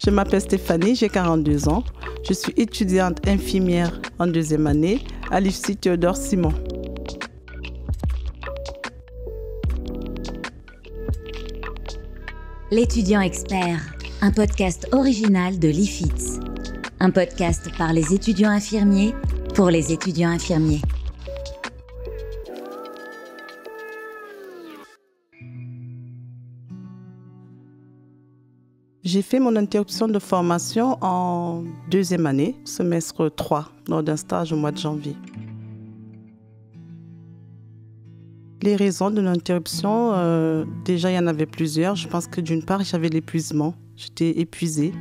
Je m'appelle Stéphanie, j'ai 42 ans. Je suis étudiante infirmière en deuxième année à l'IFSI Théodore Simon. L'étudiant expert, un podcast original de l'IFITS. Un podcast par les étudiants infirmiers pour les étudiants infirmiers. J'ai fait mon interruption de formation en deuxième année, semestre 3, lors d'un stage au mois de janvier. Les raisons de l'interruption, déjà il y en avait plusieurs. Je pense que d'une part, j'avais l'épuisement, j'étais épuisée.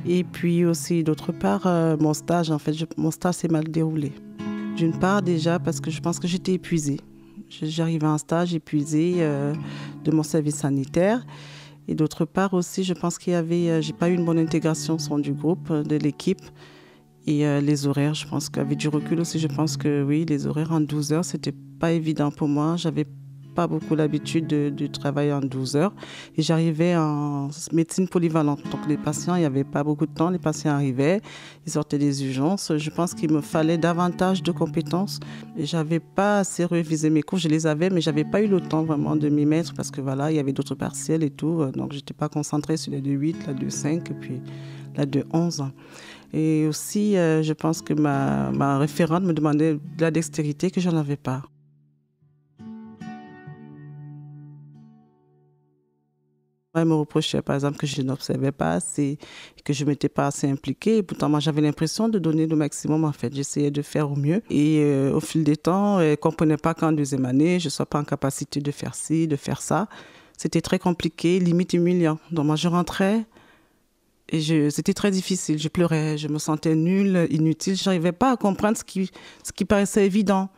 Et puis aussi d'autre part, mon stage s'est mal déroulé. D'une part déjà parce que je pense que j'étais épuisée. J'arrivais à un stage épuisée de mon service sanitaire. Et d'autre part aussi, je pense j'ai pas eu une bonne intégration au sein du groupe, de l'équipe. Et les horaires, je pense qu'avec du recul aussi, je pense que oui, les horaires en 12 heures, c'était pas évident pour moi. J'avais pas beaucoup l'habitude de travailler en 12 heures. Et j'arrivais en médecine polyvalente. Donc les patients, il n'y avait pas beaucoup de temps. Les patients arrivaient, ils sortaient des urgences. Je pense qu'il me fallait davantage de compétences. Et j'avais pas assez révisé mes cours. Je les avais, mais j'avais pas eu le temps vraiment de m'y mettre parce que voilà, il y avait d'autres partiels et tout. Donc j'étais pas concentrée sur les 2-8, la 2-5 et puis la 2-11. Et aussi, je pense que ma référente me demandait de la dextérité que je n'en avais pas. Elle me reprochait par exemple que je n'observais pas assez, que je ne m'étais pas assez impliquée. Et pourtant, moi, j'avais l'impression de donner le maximum en fait. J'essayais de faire au mieux. Et au fil des temps, elle ne comprenait pas qu'en deuxième année, je ne sois pas en capacité de faire ci, de faire ça. C'était très compliqué, limite humiliant. Donc moi, je rentrais et c'était très difficile. Je pleurais, je me sentais nulle, inutile. Je n'arrivais pas à comprendre ce qui paraissait évident.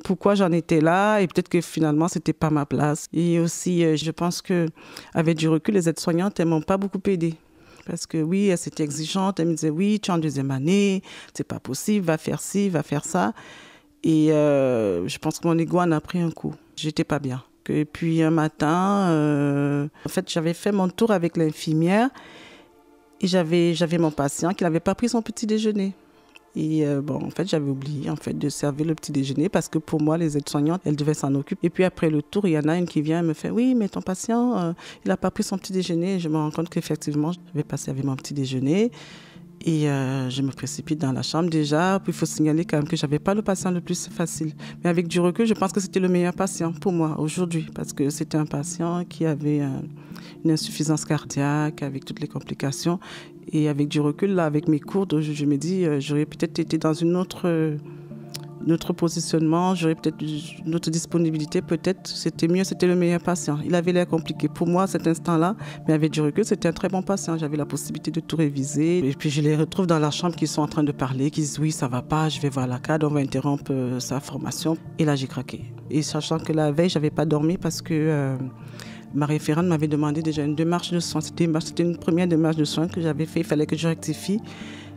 Pourquoi j'en étais là et peut-être que finalement, ce n'était pas ma place. Et aussi, je pense qu'avec du recul, les aides-soignantes, elles ne m'ont pas beaucoup aidée. Parce que oui, elles étaient exigeantes. Elles me disaient, oui, tu es en deuxième année, c'est pas possible, va faire ci, va faire ça. Et je pense que mon ego en a pris un coup. J'étais pas bien. Et puis un matin, en fait, j'avais fait mon tour avec l'infirmière et j'avais mon patient qui n'avait pas pris son petit déjeuner. Et en fait, j'avais oublié de servir le petit déjeuner parce que pour moi, les aides-soignantes, elles devaient s'en occuper. Et puis après le tour, il y en a une qui vient et me fait « Oui, mais ton patient, il n'a pas pris son petit déjeuner. » Et je me rends compte qu'effectivement, je vais passer avec mon petit déjeuner. Et je me précipite dans la chambre déjà. Puis il faut signaler quand même que je n'avais pas le patient le plus facile. Mais avec du recul, je pense que c'était le meilleur patient pour moi aujourd'hui. Parce que c'était un patient qui avait une insuffisance cardiaque avec toutes les complications. Et avec du recul, là, avec mes cours, je me dis, j'aurais peut-être été dans notre positionnement, j'aurais peut-être une autre disponibilité, peut-être c'était mieux, c'était le meilleur patient. Il avait l'air compliqué pour moi à cet instant-là, mais avec du recul, c'était un très bon patient. J'avais la possibilité de tout réviser. Et puis je les retrouve dans la chambre qui sont en train de parler, qui disent oui, ça va pas, je vais voir la cadre, on va interrompre sa formation. Et là, j'ai craqué. Et sachant que la veille, j'avais pas dormi parce que ma référente m'avait demandé déjà une démarche de soins. C'était une première démarche de soins que j'avais fait, il fallait que je rectifie.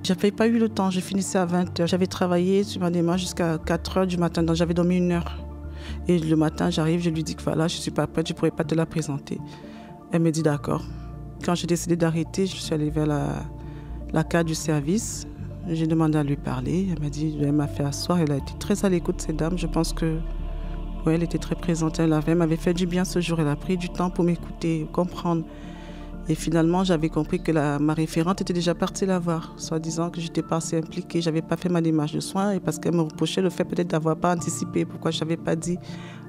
Je n'avais pas eu le temps, je finissais à 20h. J'avais travaillé sur ma démarche jusqu'à 4h du matin, donc j'avais dormi 1 heure. Et le matin, j'arrive, je lui dis que voilà, je ne suis pas prête, je ne pourrais pas te la présenter. Elle me dit d'accord. Quand j'ai décidé d'arrêter, je suis allée vers la cadre du service. J'ai demandé à lui parler. Elle m'a fait asseoir. Elle a été très à l'écoute, cette dame. Je pense que ouais, elle était très présente. Elle m'avait fait du bien ce jour. Elle a pris du temps pour m'écouter, comprendre. Et finalement, j'avais compris que ma référente était déjà partie la voir, soit disant que je n'étais pas assez impliquée, je n'avais pas fait ma démarche de soins et parce qu'elle me reprochait le fait peut-être d'avoir pas anticipé, pourquoi je n'avais pas dit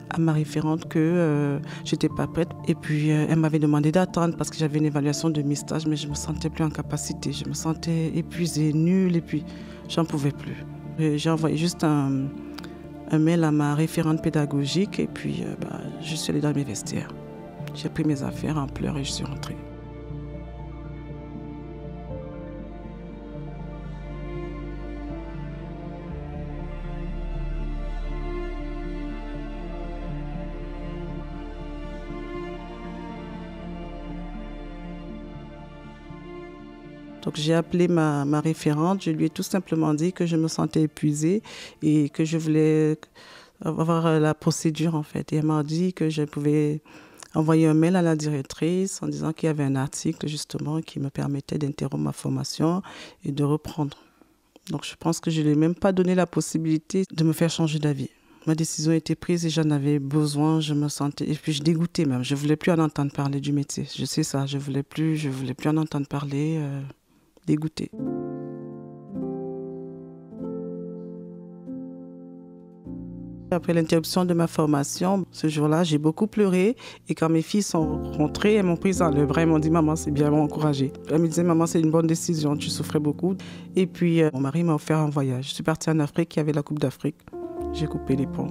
à ma référente que je n'étais pas prête. Et puis, elle m'avait demandé d'attendre parce que j'avais une évaluation de mi-stage, mais je ne me sentais plus en capacité. Je me sentais épuisée, nulle et puis j'en pouvais plus. Et j'ai envoyé juste un mail à ma référente pédagogique et puis je suis allée dans mes vestiaires. J'ai pris mes affaires en pleurs et je suis rentrée. Donc j'ai appelé ma référente, je lui ai tout simplement dit que je me sentais épuisée et que je voulais avoir la procédure en fait. Et elle m'a dit que je pouvais envoyé un mail à la directrice en disant qu'il y avait un article justement qui me permettait d'interrompre ma formation et de reprendre. Donc je pense que je ne lui ai même pas donné la possibilité de me faire changer d'avis. Ma décision était prise et j'en avais besoin, je me sentais... Et puis je dégoûtais même, je ne voulais plus en entendre parler du métier. Je sais ça, je ne voulais plus en entendre parler, dégoûtée. Après l'interruption de ma formation, ce jour-là, j'ai beaucoup pleuré. Et quand mes filles sont rentrées, elles m'ont prise dans le bras, elles m'ont dit « Maman, c'est bien, elles m'ont encouragée ». Elles me disaient « Maman, c'est une bonne décision, tu souffrais beaucoup ». Et puis, mon mari m'a offert un voyage. Je suis partie en Afrique, il y avait la Coupe d'Afrique. J'ai coupé les ponts.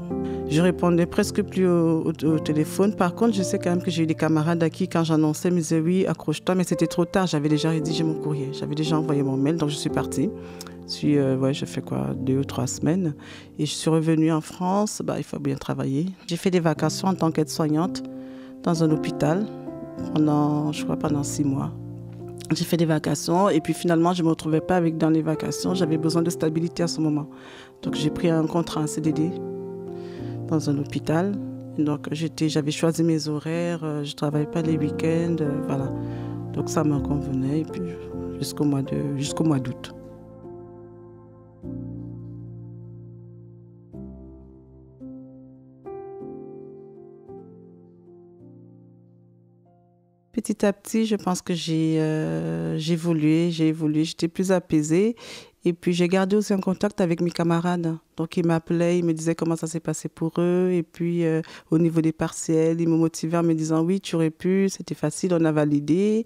Je répondais presque plus au téléphone. Par contre, je sais quand même que j'ai eu des camarades à qui, quand j'annonçais, me disaient « Oui, accroche-toi ». Mais c'était trop tard, j'avais déjà rédigé mon courrier. J'avais déjà envoyé mon mail, donc je suis partie. J'ai fait 2 ou 3 semaines et je suis revenue en France. Il faut bien travailler. J'ai fait des vacations en tant qu'aide-soignante dans un hôpital pendant 6 mois. J'ai fait des vacations et puis finalement je ne me retrouvais pas dans les vacations. J'avais besoin de stabilité à ce moment. Donc j'ai pris un contrat en CDD dans un hôpital. Donc j'avais choisi mes horaires, je ne travaillais pas les week-ends, voilà. Donc ça me convenait et puis jusqu'au mois d'août. Petit à petit, je pense que j'ai évolué, j'étais plus apaisée. Et puis, j'ai gardé aussi un contact avec mes camarades. Donc, ils m'appelaient, ils me disaient comment ça s'est passé pour eux. Et puis, au niveau des partiels, ils me motivaient en me disant « Oui, tu aurais pu, c'était facile, on a validé ».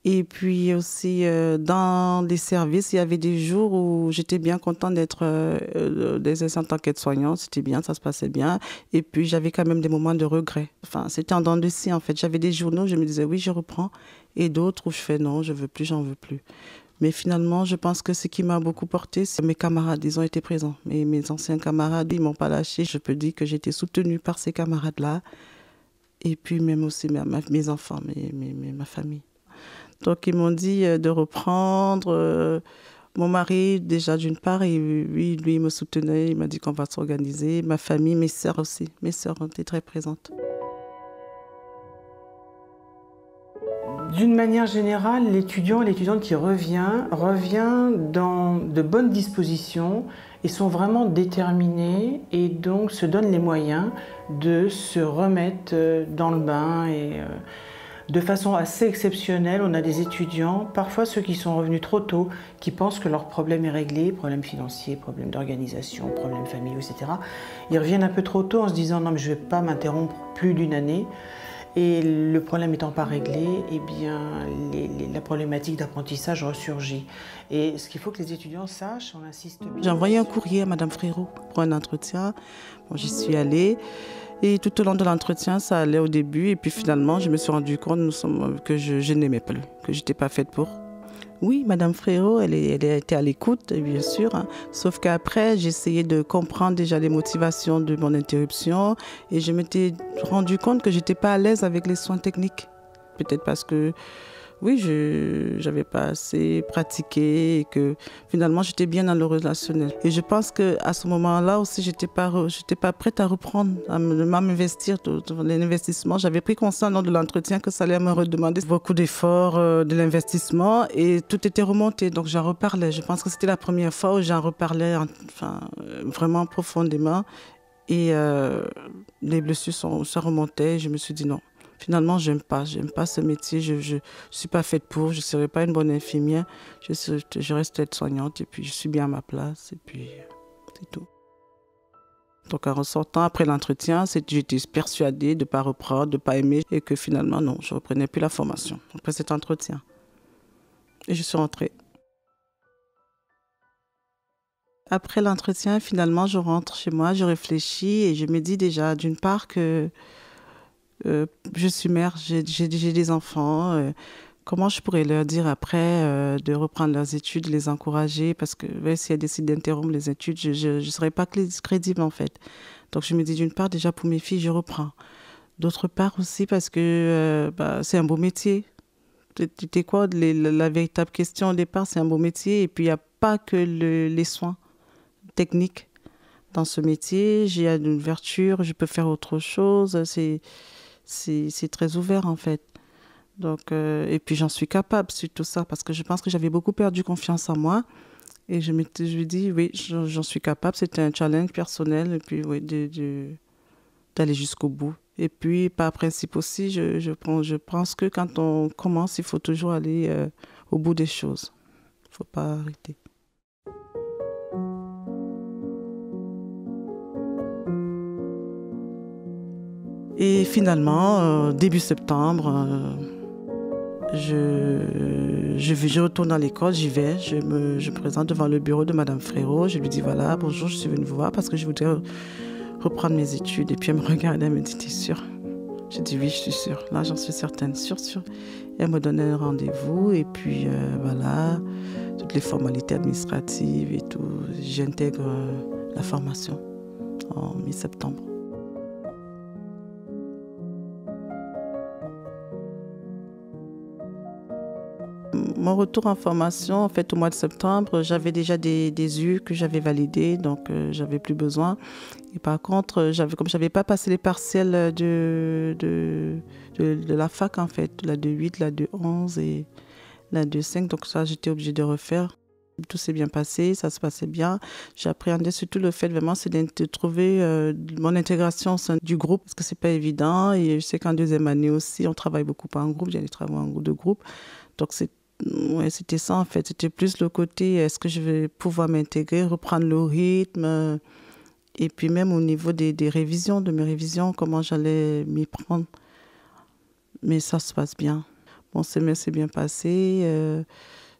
Et puis aussi, dans les services, il y avait des jours où j'étais bien contente d'être en tant qu'aide-soignante. C'était bien, ça se passait bien. Et puis, j'avais quand même des moments de regret. Enfin, c'était en dents de scie, en fait. J'avais des journaux où je me disais « Oui, je reprends ». Et d'autres où je fais « Non, je veux plus, j'en veux plus ». Mais finalement, je pense que ce qui m'a beaucoup porté, c'est mes camarades. Ils ont été présents. Mes anciens camarades, ils ne m'ont pas lâché. Je peux dire que j'ai été soutenue par ces camarades-là. Et puis même aussi mes enfants, ma famille. Donc, ils m'ont dit de reprendre. Mon mari, déjà, d'une part, lui, il me soutenait. Il m'a dit qu'on va s'organiser. Ma famille, mes sœurs aussi. Mes sœurs ont été très présentes. D'une manière générale, l'étudiant et l'étudiante qui revient dans de bonnes dispositions et sont vraiment déterminés et donc se donnent les moyens de se remettre dans le bain et de façon assez exceptionnelle. On a des étudiants, parfois ceux qui sont revenus trop tôt, qui pensent que leur problème est réglé, problème financier, problème d'organisation, problème familiaux, etc. Ils reviennent un peu trop tôt en se disant « Non, mais je ne vais pas m'interrompre plus d'une année ». Et le problème étant pas réglé, eh bien, la problématique d'apprentissage ressurgit. Et ce qu'il faut que les étudiants sachent, on insiste bien... J'ai envoyé un courrier à Madame Frérot pour un entretien. Bon, j'y suis allée. Et tout au long de l'entretien, ça allait au début. Et puis finalement, je me suis rendu compte que je n'aimais plus, que je n'étais pas faite pour. Oui, Madame Frérot, elle était à l'écoute, bien sûr. Hein. Sauf qu'après, j'essayais de comprendre déjà les motivations de mon interruption. Et je m'étais rendu compte que je n'étais pas à l'aise avec les soins techniques. Peut-être parce que, oui, je n'avais pas assez pratiqué et que finalement, j'étais bien dans le relationnel. Et je pense qu'à ce moment-là aussi, je n'étais pas prête à reprendre, à m'investir dans l'investissement. J'avais pris conscience lors de l'entretien que ça allait me redemander beaucoup d'efforts, de l'investissement et tout était remonté. Donc, j'en reparlais. Je pense que c'était la première fois où j'en reparlais vraiment profondément. Et les blessures ça remontait. Je me suis dit non. Finalement, j'aime pas ce métier, je suis pas faite pour, je serai pas une bonne infirmière, je reste aide-soignante et puis je suis bien à ma place et puis c'est tout. Donc en ressortant après l'entretien, j'étais persuadée de ne pas reprendre, de ne pas aimer et que finalement non, je ne reprenais plus la formation après cet entretien. Et je suis rentrée. Après l'entretien, finalement, je rentre chez moi, je réfléchis et je me dis déjà d'une part que je suis mère, j'ai des enfants. Comment je pourrais leur dire après de reprendre leurs études, les encourager? Parce que si elles décident d'interrompre les études, je ne serais pas crédible en fait. Donc je me dis d'une part déjà pour mes filles, je reprends. D'autre part aussi parce que c'est un beau métier. C'était quoi la véritable question au départ? C'est un beau métier et puis il n'y a pas que les soins techniques dans ce métier. J'ai une ouverture, je peux faire autre chose. c'est très ouvert en fait. Donc, et puis j'en suis capable suite tout ça parce que je pense que j'avais beaucoup perdu confiance en moi. Et je me dis, oui, j'en suis capable. C'était un challenge personnel et puis oui, d'aller jusqu'au bout. Et puis, par principe aussi, je pense que quand on commence, il faut toujours aller au bout des choses. Il ne faut pas arrêter. Et finalement, début septembre, je retourne à l'école, j'y vais, je me présente devant le bureau de Madame Frérot. Je lui dis, voilà, bonjour, je suis venue vous voir parce que je voudrais reprendre mes études. Et puis elle me regarde, elle me dit, t'es sûre? Je dis, oui, je suis sûre. Là, j'en suis certaine, sûre. Et elle me donne un rendez-vous et puis voilà, toutes les formalités administratives et tout. J'intègre la formation en mi-septembre. Mon retour en formation, en fait, au mois de septembre, j'avais déjà des U que j'avais validés, donc j'avais plus besoin. Et par contre, comme j'avais pas passé les partiels de la fac, en fait, la 2.8, la 2.11 et la 2.5, donc ça, j'étais obligée de refaire. Tout s'est bien passé, ça se passait bien. J'appréhendais surtout le fait vraiment, c'est de trouver mon intégration au sein du groupe, parce que c'est pas évident. Et je sais qu'en deuxième année aussi, on travaille beaucoup en groupe, j'allais travailler en groupe de groupe. Donc c'était ça en fait, c'était plus le côté est-ce que je vais pouvoir m'intégrer, reprendre le rythme et puis même au niveau des révisions, de mes révisions, comment j'allais m'y prendre. Mais ça se passe bien. Mon semestre s'est bien passé,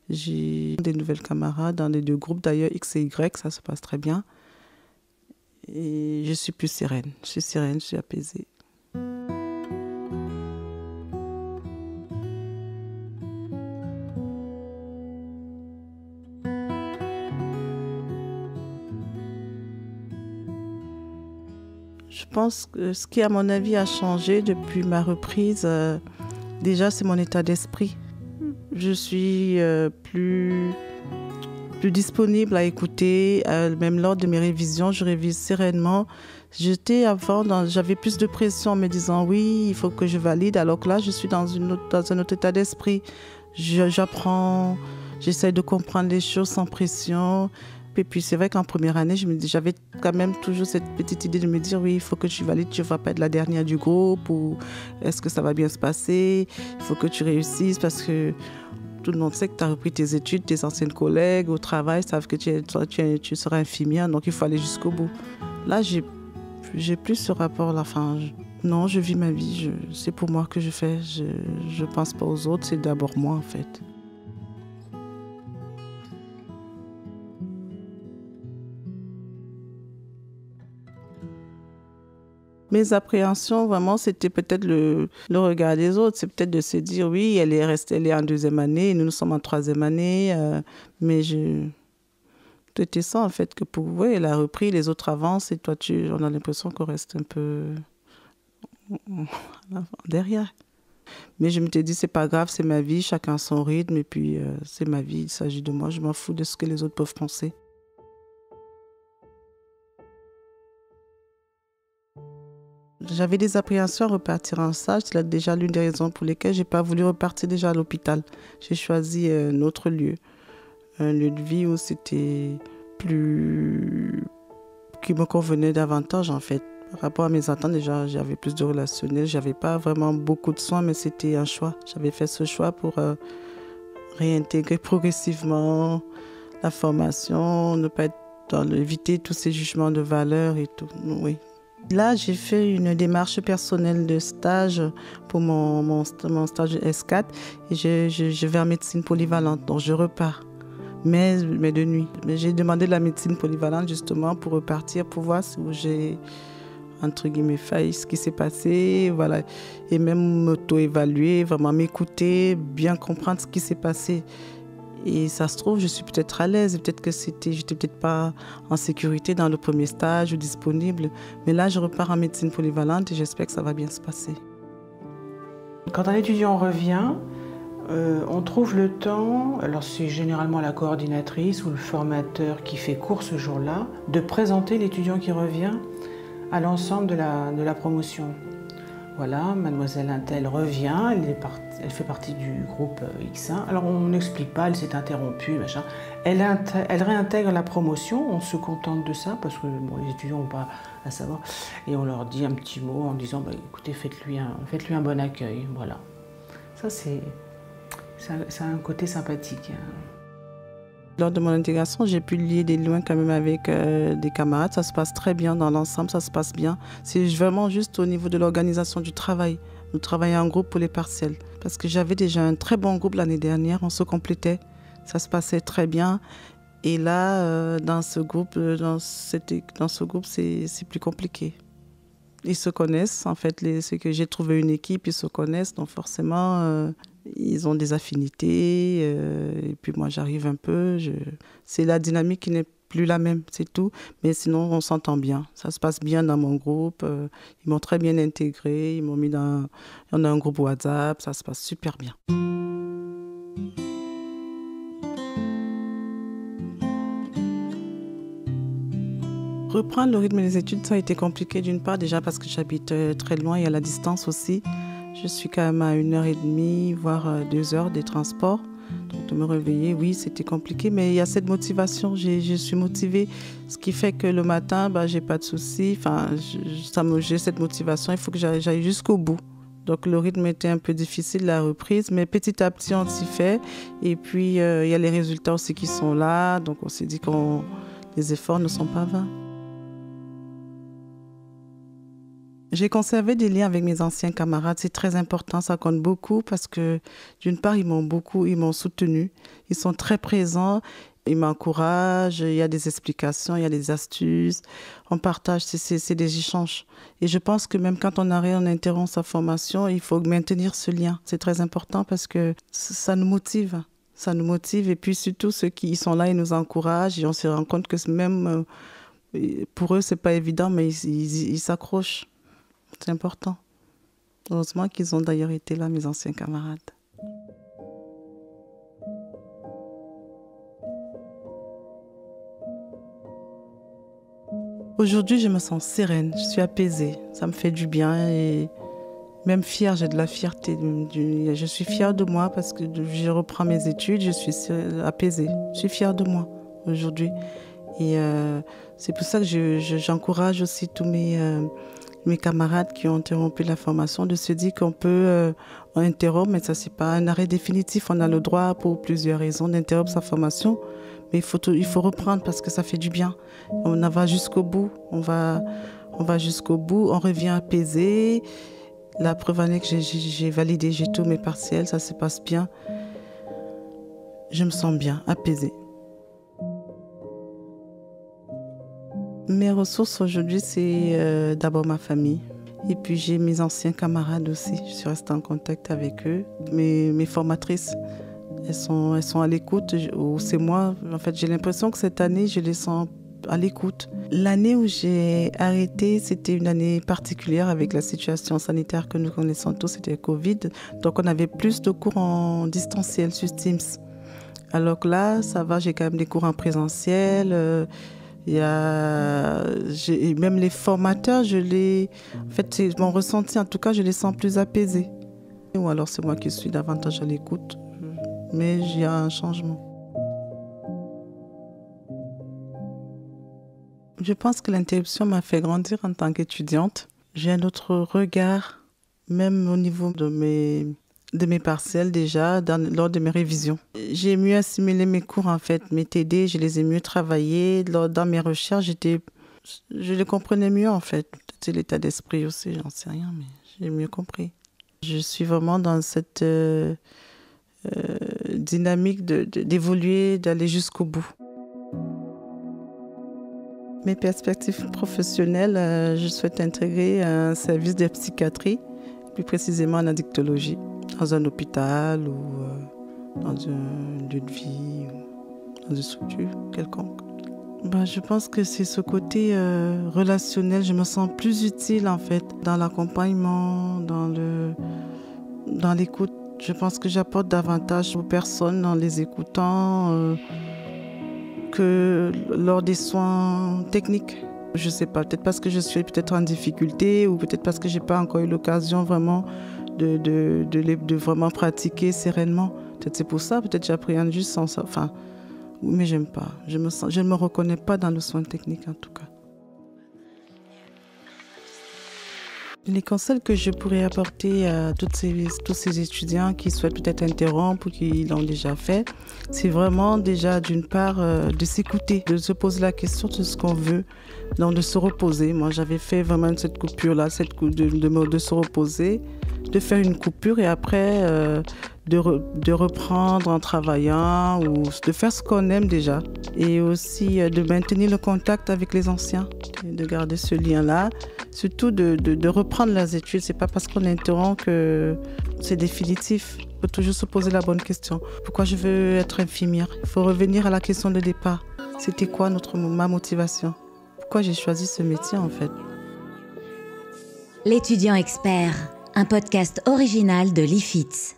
j'ai des nouvelles camarades dans les deux groupes, d'ailleurs X et Y, ça se passe très bien. Et je suis plus sereine, je suis apaisée. Je pense que ce qui, à mon avis, a changé depuis ma reprise, déjà, c'est mon état d'esprit. Je suis plus disponible à écouter. Même lors de mes révisions, je révise sereinement. J'avais plus de pression en me disant oui, il faut que je valide, alors que là, je suis dans un autre état d'esprit. J'apprends, j'essaie de comprendre les choses sans pression. Et puis c'est vrai qu'en première année, j'avais quand même toujours cette petite idée de me dire oui, il faut que tu valides, tu ne vas pas être la dernière du groupe, ou est-ce que ça va bien se passer, il faut que tu réussisses parce que tout le monde sait que tu as repris tes études, tes anciennes collègues au travail savent que tu seras infirmière, donc il faut aller jusqu'au bout. Là, j'ai plus ce rapport-là. Non, je vis ma vie, c'est pour moi que je fais, je ne pense pas aux autres, c'est d'abord moi en fait. Mes appréhensions, vraiment, c'était peut-être le regard des autres. C'est peut-être de se dire, oui, elle est en deuxième année, nous sommes en troisième année. Mais c'était ça, en fait, que elle a repris, les autres avancent et toi, on a l'impression qu'on reste un peu derrière. Mais je me suis dit, c'est pas grave, c'est ma vie, chacun son rythme. Et puis, c'est ma vie, il s'agit de moi, je m'en fous de ce que les autres peuvent penser. J'avais des appréhensions à repartir en stage. C'est déjà l'une des raisons pour lesquelles je n'ai pas voulu repartir déjà à l'hôpital. J'ai choisi un autre lieu. Un lieu de vie où c'était qui me convenait davantage en fait. Par rapport à mes attentes, déjà, j'avais plus de relationnel. Je n'avais pas vraiment beaucoup de soins, mais c'était un choix. J'avais fait ce choix pour réintégrer progressivement la formation, ne pas éviter tous ces jugements de valeur et tout. Oui. Là, j'ai fait une démarche personnelle de stage pour mon stage de S4 et je vais en médecine polyvalente, donc je repars, mais de nuit. Mais j'ai demandé de la médecine polyvalente justement pour repartir, pour voir où j'ai, entre guillemets, failli ce qui s'est passé, voilà, et même m'auto-évaluer, vraiment m'écouter, bien comprendre ce qui s'est passé. Et ça se trouve, je suis peut-être à l'aise, peut-être que j'étais peut-être pas en sécurité dans le premier stage ou disponible. Mais là, je repars en médecine polyvalente et j'espère que ça va bien se passer. Quand un étudiant revient, on trouve le temps, alors c'est généralement la coordinatrice ou le formateur qui fait cours ce jour-là, de présenter l'étudiant qui revient à l'ensemble de la promotion. Voilà, mademoiselle Intel revient, elle fait partie du groupe X1. Alors on n'explique pas, elle s'est interrompue, machin. Elle réintègre la promotion, on se contente de ça parce que bon, les étudiants n'ont pas à savoir. Et on leur dit un petit mot en disant bah, écoutez, faites-lui un bon accueil. Voilà. Ça, ça a un côté sympathique. Lors de mon intégration, j'ai pu lier des liens quand même avec des camarades. Ça se passe très bien dans l'ensemble, ça se passe bien. C'est vraiment juste au niveau de l'organisation du travail. Nous travaillons en groupe pour les partiels. Parce que j'avais déjà un très bon groupe l'année dernière, on se complétait. Ça se passait très bien. Et là, dans ce groupe, c'est plus compliqué. Ils se connaissent, en fait, ceux que j'ai trouvé une équipe, ils se connaissent, donc forcément, ils ont des affinités, et puis moi j'arrive un peu, c'est la dynamique qui n'est plus la même, c'est tout, mais sinon on s'entend bien, ça se passe bien dans mon groupe, ils m'ont très bien intégré, ils m'ont mis on a un groupe WhatsApp, ça se passe super bien. Reprendre le rythme des études, ça a été compliqué d'une part, déjà parce que j'habite très loin et à la distance aussi. Je suis quand même à 1h30, voire 2h des transports. Donc de me réveiller, oui, c'était compliqué, mais il y a cette motivation, je suis motivée, ce qui fait que le matin, j'ai pas de soucis. Enfin, j'ai cette motivation, il faut que j'aille jusqu'au bout. Donc le rythme était un peu difficile, la reprise, mais petit à petit, on s'y fait. Et puis, il y a les résultats aussi qui sont là, donc on s'est dit que les efforts ne sont pas vains. J'ai conservé des liens avec mes anciens camarades, c'est très important, ça compte beaucoup parce que d'une part, ils m'ont soutenu, ils sont très présents, ils m'encouragent, il y a des explications, il y a des astuces, on partage, c'est des échanges. Et je pense que même quand on interrompt sa formation, il faut maintenir ce lien, c'est très important parce que ça nous motive. Ça nous motive et puis surtout ceux qui sont là, ils nous encouragent et on se rend compte que même pour eux, c'est pas évident, mais ils s'accrochent. C'est important. Heureusement qu'ils ont d'ailleurs été là, mes anciens camarades. Aujourd'hui, je me sens sereine, je suis apaisée. Ça me fait du bien et même fière, j'ai de la fierté. Je suis fière de moi parce que je reprends mes études, je suis apaisée. Je suis fière de moi aujourd'hui. Et c'est pour ça que j'encourage aussi tous mes camarades qui ont interrompu la formation de se dire qu'on peut interrompre, mais ça c'est pas un arrêt définitif. On a le droit pour plusieurs raisons d'interrompre sa formation, mais il faut reprendre parce que ça fait du bien. On en va jusqu'au bout, on va jusqu'au bout, on revient apaisé. La preuve en est que j'ai validé, j'ai tous mes partiels, ça se passe bien. Je me sens bien, apaisée. Mes ressources aujourd'hui, c'est d'abord ma famille. Et puis j'ai mes anciens camarades aussi. Je suis restée en contact avec eux. Mes formatrices, elles sont à l'écoute. C'est moi, en fait, j'ai l'impression que cette année, je les sens à l'écoute. L'année où j'ai arrêté, c'était une année particulière avec la situation sanitaire que nous connaissons tous, c'était le Covid. Donc on avait plus de cours en distanciel sur Teams. Alors que là, ça va, j'ai quand même des cours en présentiel. Même les formateurs, en fait, c'est mon ressenti, en tout cas, je les sens plus apaisés. Ou alors c'est moi qui suis davantage à l'écoute, mais il y a un changement. Je pense que l'interruption m'a fait grandir en tant qu'étudiante. J'ai un autre regard, même au niveau de mes partiels déjà, lors de mes révisions. J'ai mieux assimilé mes cours en fait, mes TD, je les ai mieux travaillés. Dans mes recherches, je les comprenais mieux en fait. C'est l'état d'esprit aussi, j'en sais rien, mais j'ai mieux compris. Je suis vraiment dans cette dynamique d'évoluer, d'aller jusqu'au bout. Mes perspectives professionnelles, je souhaite intégrer un service de psychiatrie, plus précisément en addictologie, dans un hôpital ou dans un lieu de vie ou dans une structure quelconque. Je pense que c'est ce côté relationnel. Je me sens plus utile en fait dans l'accompagnement, dans l'écoute. Je pense que j'apporte davantage aux personnes en les écoutant que lors des soins techniques. Je sais pas, peut-être parce que je suis peut-être en difficulté ou peut-être parce que j'ai pas encore eu l'occasion vraiment de vraiment pratiquer sereinement. Peut-être c'est pour ça, peut-être j'appréhende juste sans ça. Enfin, mais j'aime pas. Je ne me reconnais pas dans le soin technique en tout cas. Les conseils que je pourrais apporter à tous ces étudiants qui souhaitent peut-être interrompre ou qui l'ont déjà fait, c'est vraiment déjà d'une part de s'écouter, de se poser la question de ce qu'on veut, donc de se reposer. Moi j'avais fait vraiment cette coupure-là, de se reposer, de faire une coupure et après de reprendre en travaillant ou de faire ce qu'on aime déjà. Et aussi de maintenir le contact avec les anciens, de garder ce lien-là. Surtout de reprendre les études. C'est pas parce qu'on interrompt que c'est définitif. Il faut toujours se poser la bonne question. Pourquoi je veux être infirmière? Il faut revenir à la question de départ. C'était quoi ma motivation? Pourquoi j'ai choisi ce métier en fait? L'étudiant expert, un podcast original de l'IFITS.